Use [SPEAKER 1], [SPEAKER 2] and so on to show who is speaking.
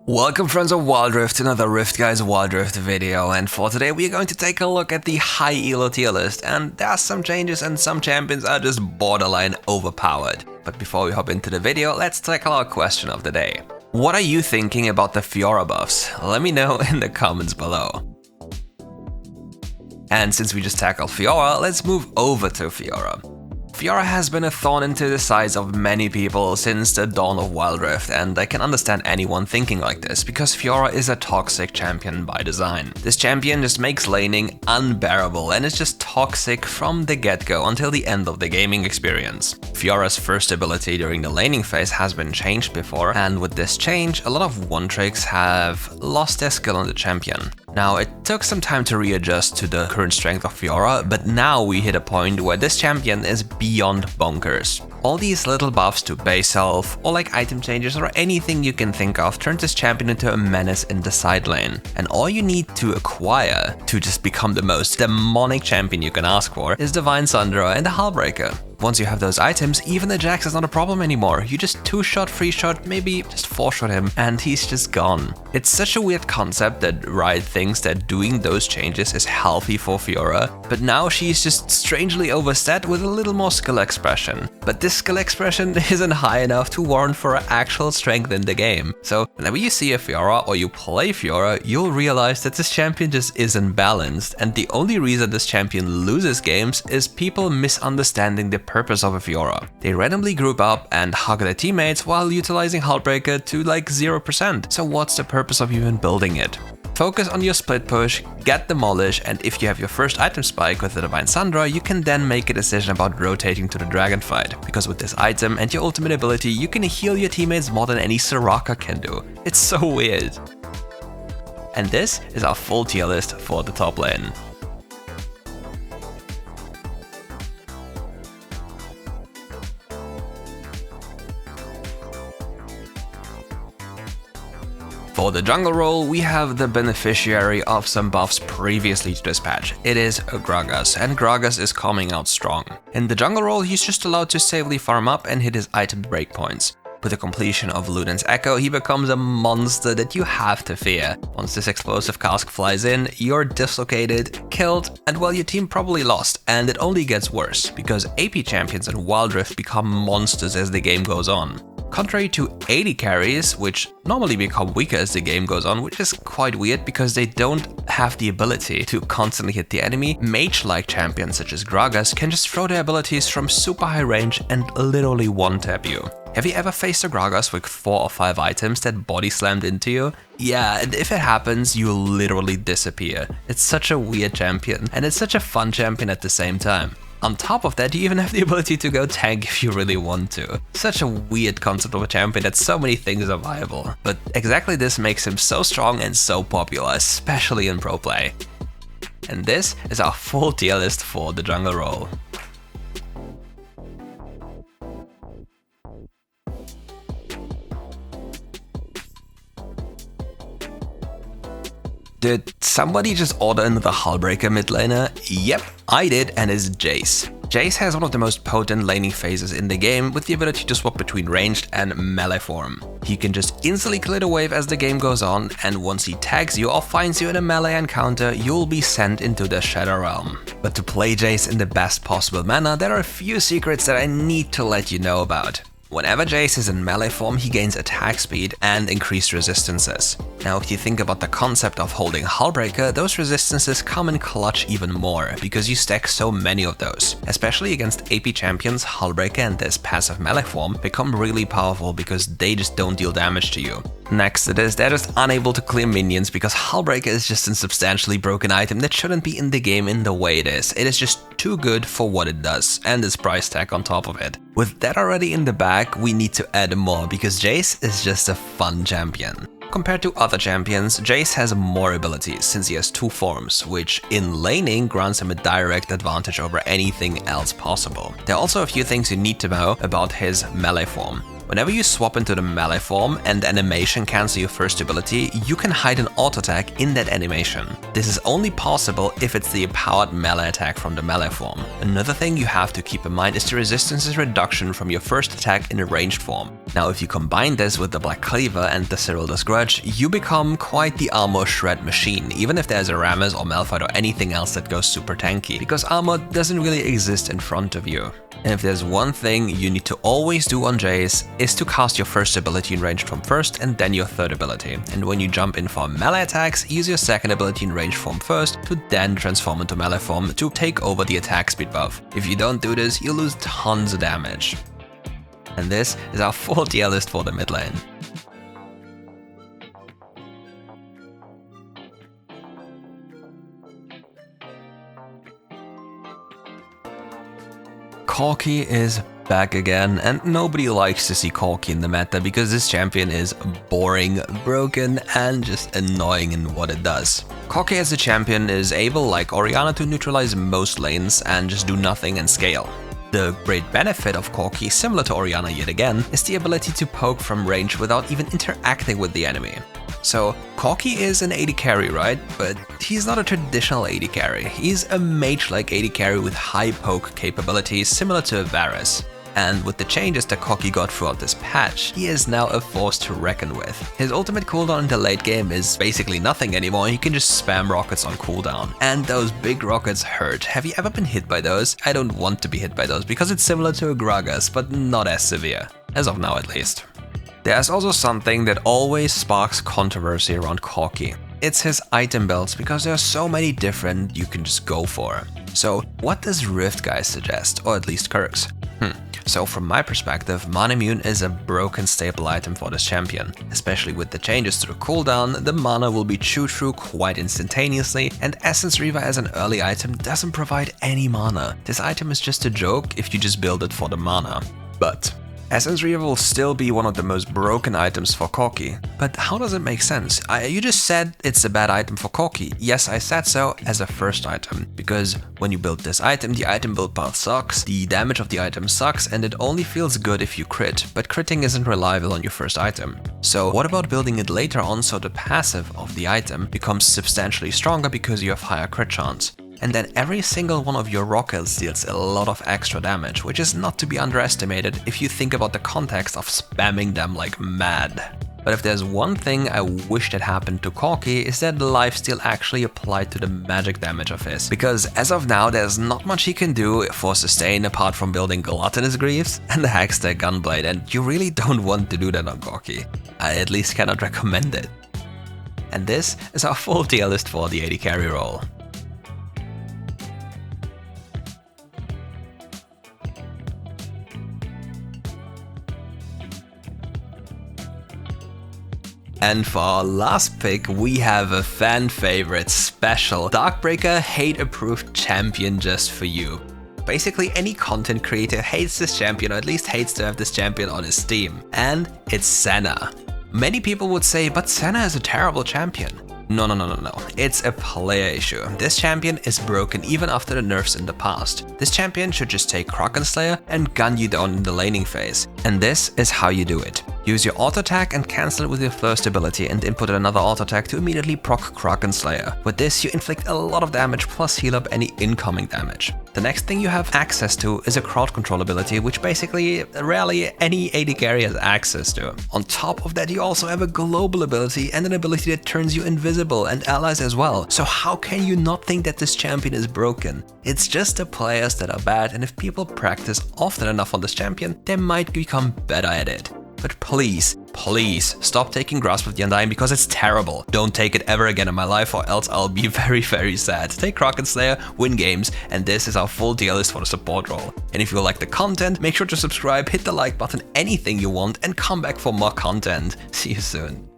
[SPEAKER 1] Welcome friends of WildRift to another RiftGuides WildRift video, and for today we are going to take a look at the high elo tier list, and there are some changes and some champions are just borderline overpowered. But before we hop into the video, let's tackle our question of the day. What are you thinking about the Fiora buffs? Let me know in the comments below. And since we just tackled Fiora, let's move over to Fiora. Fiora has been a thorn into the sides of many people since the dawn of WildRift, and I can understand anyone thinking like this, because Fiora is a toxic champion by design. This champion just makes laning unbearable and is just toxic from the get-go until the end of the gaming experience. Fiora's first ability during the laning phase has been changed before, and with this change, a lot of one-tricks have lost their skill on the champion. Now, it took some time to readjust to the current strength of Fiora, but now we hit a point where this champion is beyond bonkers. All these little buffs to base health, or like item changes or anything you can think of, turns this champion into a menace in the side lane. And all you need to acquire to just become the most demonic champion you can ask for is Divine Sundra and the Hullbreaker. Once you have those items, even the Jax is not a problem anymore. You just 2-shot, 3-shot, maybe just 4-shot him, and he's just gone. It's such a weird concept that Riot thinks that doing those changes is healthy for Fiora, but now she's just strangely overstat with a little more skill expression. But this skill expression isn't high enough to warrant for her actual strength in the game. So whenever you see a Fiora or you play Fiora, you'll realize that this champion just isn't balanced, and the only reason this champion loses games is people misunderstanding the purpose of a Fiora. They randomly group up and hug their teammates while utilizing Hullbreaker to like 0%. So what's the purpose of even building it? Focus on your split push, get Demolish, and if you have your first item spike with the Divine Sundra, you can then make a decision about rotating to the Dragon fight. Because with this item and your ultimate ability, you can heal your teammates more than any Soraka can do. It's so weird. And this is our full tier list for the top lane. For the jungle role, we have the beneficiary of some buffs previously to this patch. It is Gragas, and Gragas is coming out strong. In the jungle role, he's just allowed to safely farm up and hit his item breakpoints. With the completion of Luden's Echo, he becomes a monster that you have to fear. Once this explosive cask flies in, you're dislocated, killed, and well, your team probably lost, and it only gets worse, because AP champions in WildRift become monsters as the game goes on. Contrary to AD carries, which normally become weaker as the game goes on, which is quite weird because they don't have the ability to constantly hit the enemy, mage-like champions such as Gragas can just throw their abilities from super high range and literally one-tap you. Have you ever faced a Gragas with 4 or 5 items that body slammed into you? Yeah, and if it happens, you literally disappear. It's such a weird champion, and it's such a fun champion at the same time. On top of that, you even have the ability to go tank if you really want to. Such a weird concept of a champion that so many things are viable. But exactly this makes him so strong and so popular, especially in pro play. And this is our full tier list for the jungle role. Did somebody just order another Hullbreaker mid laner? Yep, I did, and it's Jayce. Jayce has one of the most potent laning phases in the game with the ability to swap between ranged and melee form. He can just instantly clear the wave as the game goes on, and once he tags you or finds you in a melee encounter, you'll be sent into the Shadow Realm. But to play Jayce in the best possible manner, there are a few secrets that I need to let you know about. Whenever Jayce is in melee form, he gains attack speed and increased resistances. Now, if you think about the concept of holding Hullbreaker, those resistances come in clutch even more, because you stack so many of those. Especially against AP champions, Hullbreaker and this passive melee form become really powerful because they just don't deal damage to you. Next to this, they're just unable to clear minions because Hullbreaker is just a substantially broken item that shouldn't be in the game in the way it is. It is just too good for what it does, and its price tag on top of it. With that already in the bag, we need to add more because Jayce is just a fun champion. Compared to other champions, Jayce has more abilities since he has 2 forms, which in laning grants him a direct advantage over anything else possible. There are also a few things you need to know about his melee form. Whenever you swap into the melee form and animation cancel your first ability, you can hide an auto attack in that animation. This is only possible if it's the powered melee attack from the melee form. Another thing you have to keep in mind is the resistance's reduction from your first attack in a ranged form. Now if you combine this with the Black Cleaver and the Cyrilda's Grudge, you become quite the armor shred machine, even if there's a Rammus or Malphite or anything else that goes super tanky, because armor doesn't really exist in front of you. And if there's one thing you need to always do on Jayce, is to cast your first ability in ranged form first and then your third ability. And when you jump in for melee attacks, use your second ability in ranged form first to then transform into melee form to take over the attack speed buff. If you don't do this, you lose tons of damage. And this is our full tier list for the mid lane. Corki is back again, and nobody likes to see Corki in the meta because this champion is boring, broken, and just annoying in what it does. Corki as a champion is able, like Orianna, to neutralize most lanes and just do nothing and scale. The great benefit of Corki, similar to Orianna yet again, is the ability to poke from range without even interacting with the enemy. So Corki is an AD carry, right? But he's not a traditional AD carry. He's a mage-like AD carry with high poke capabilities similar to Varus. And with the changes that Corki got throughout this patch, he is now a force to reckon with. His ultimate cooldown in the late game is basically nothing anymore, he can just spam rockets on cooldown. And those big rockets hurt. Have you ever been hit by those? I don't want to be hit by those because it's similar to a Gragas, but not as severe. As of now at least. There's also something that always sparks controversy around Corki. It's his item builds, because there are so many different you can just go for. So what does RiftGuides suggest, or at least Kirk's? So from my perspective, Mana Immune is a broken staple item for this champion. Especially with the changes to the cooldown, the mana will be chewed through quite instantaneously, and Essence Reaver as an early item doesn't provide any mana. This item is just a joke if you just build it for the mana. But Essence Reaver will still be one of the most broken items for Corki. But how does it make sense? You just said it's a bad item for Corki. Yes, I said so as a first item, because when you build this item, the item build path sucks, the damage of the item sucks, and it only feels good if you crit, but critting isn't reliable on your first item. So what about building it later on so the passive of the item becomes substantially stronger because you have higher crit chance? And then every single one of your rockets deals a lot of extra damage, which is not to be underestimated if you think about the context of spamming them like mad. But if there's one thing I wish that happened to Corki, is that lifesteal actually applied to the magic damage of his. Because as of now, there's not much he can do for sustain apart from building Gluttonous Greaves and the Hextech Gunblade, and you really don't want to do that on Corki. I at least cannot recommend it. And this is our full tier list for the AD carry role. And for our last pick, we have a fan favorite, special Darkbreaker hate-approved champion just for you. Basically, any content creator hates this champion, or at least hates to have this champion on his team. And it's Senna. Many people would say, but Senna is a terrible champion. No. It's a player issue. This champion is broken even after the nerfs in the past. This champion should just take Kraken Slayer and gun you down in the laning phase. And this is how you do it. Use your auto attack and cancel it with your first ability and input another auto attack to immediately proc Kraken Slayer. With this, you inflict a lot of damage plus heal up any incoming damage. The next thing you have access to is a crowd control ability, which basically rarely any AD carry has access to. On top of that, you also have a global ability and an ability that turns you invisible and allies as well. So how can you not think that this champion is broken? It's just the players that are bad, and if people practice often enough on this champion, they might become better at it. But please stop taking Grasp of the Undying because it's terrible. Don't take it ever again in my life, or else I'll be very, very sad. Take Kraken Slayer, win games, and this is our full tier list for the support role. And if you like the content, make sure to subscribe, hit the like button, anything you want, and come back for more content. See you soon.